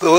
2